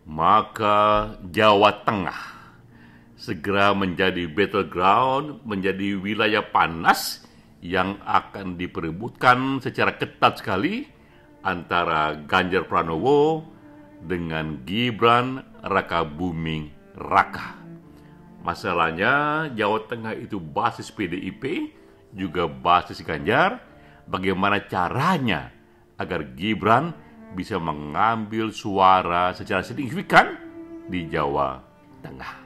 maka Jawa Tengah segera menjadi battleground, menjadi wilayah panas yang akan diperebutkan secara ketat sekali antara Ganjar Pranowo dengan Gibran Rakabuming Raka. Masalahnya Jawa Tengah itu basis PDIP, juga basis Ganjar. Bagaimana caranya agar Gibran bisa mengambil suara secara signifikan di Jawa Tengah?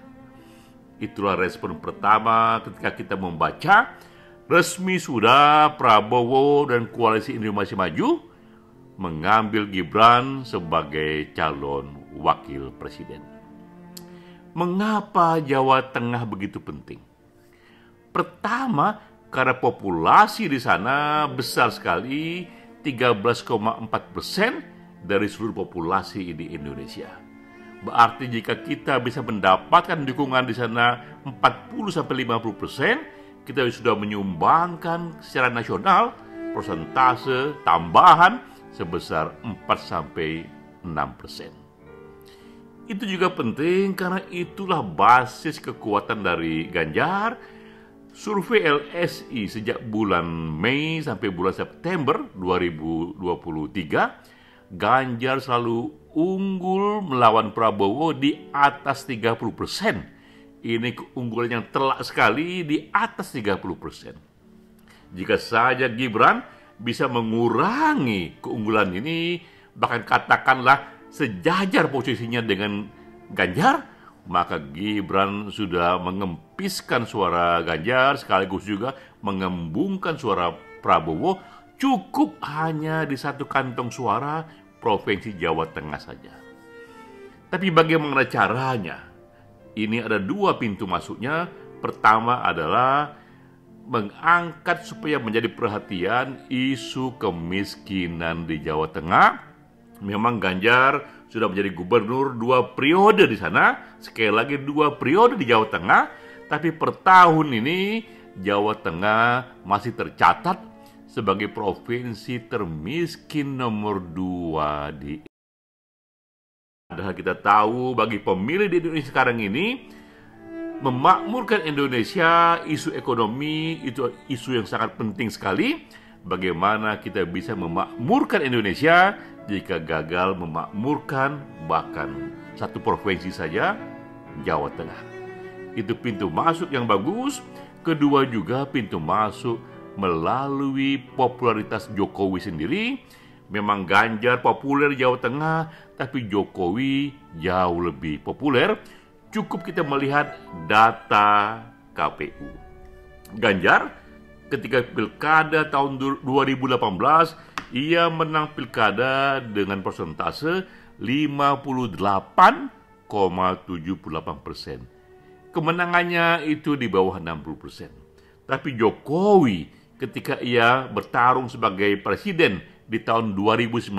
Itulah respon pertama ketika kita membaca resmi sudah Prabowo dan Koalisi Indonesia Maju mengambil Gibran sebagai calon wakil presiden. Mengapa Jawa Tengah begitu penting? Pertama, karena populasi di sana besar sekali, 13,4% dari seluruh populasi di Indonesia. Berarti jika kita bisa mendapatkan dukungan di sana 40-50%, kita sudah menyumbangkan secara nasional persentase tambahan sebesar 4-6%. Itu juga penting karena itulah basis kekuatan dari Ganjar. Survei LSI sejak bulan Mei sampai bulan September 2023, Ganjar selalu unggul melawan Prabowo di atas 30%. Ini keunggulan yang telak sekali, di atas 30%. Jika saja Gibran bisa mengurangi keunggulan ini, bahkan katakanlah sejajar posisinya dengan Ganjar, maka Gibran sudah mengempiskan suara Ganjar sekaligus juga mengembungkan suara Prabowo cukup hanya di satu kantong suara Provinsi Jawa Tengah saja. Tapi bagaimana caranya? Ini ada dua pintu masuknya. Pertama adalah mengangkat supaya menjadi perhatian isu kemiskinan di Jawa Tengah. Memang Ganjar sudah menjadi gubernur 2 periode di sana, sekali lagi 2 periode di Jawa Tengah, tapi per tahun ini Jawa Tengah masih tercatat sebagai provinsi termiskin nomor 2 di Indonesia. Padahal kita tahu bagi pemilih di Indonesia sekarang ini, memakmurkan Indonesia, isu ekonomi itu isu yang sangat penting sekali. Bagaimana kita bisa memakmurkan Indonesia jika gagal memakmurkan bahkan satu provinsi saja, Jawa Tengah. Itu pintu masuk yang bagus. Kedua juga pintu masuk melalui popularitas Jokowi sendiri. Memang Ganjar populer di Jawa Tengah, tapi Jokowi jauh lebih populer. Cukup kita melihat data KPU. Ganjar ketika pilkada tahun 2018, ia menang pilkada dengan persentase 58,78%. Kemenangannya itu di bawah 60%. Tapi Jokowi ketika ia bertarung sebagai presiden di tahun 2019,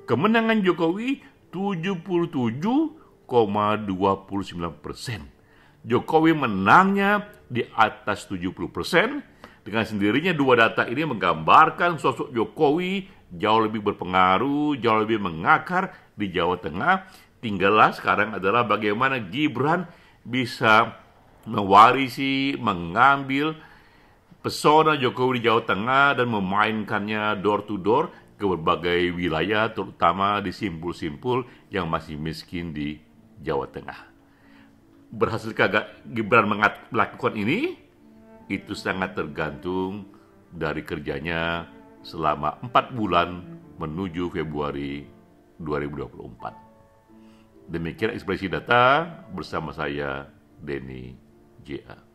kemenangan Jokowi 77,29%. Jokowi menangnya di atas 70%. Dengan sendirinya dua data ini menggambarkan sosok Jokowi jauh lebih berpengaruh, jauh lebih mengakar di Jawa Tengah. Tinggallah sekarang adalah bagaimana Gibran bisa mewarisi, mengambil pesona Jokowi di Jawa Tengah dan memainkannya door to door ke berbagai wilayah, terutama di simpul-simpul yang masih miskin di Jawa Tengah. Berhasilkah Gibran melakukan ini? Itu sangat tergantung dari kerjanya selama 4 bulan menuju Februari 2024. Demikian ekspresi data bersama saya, Denny J.A.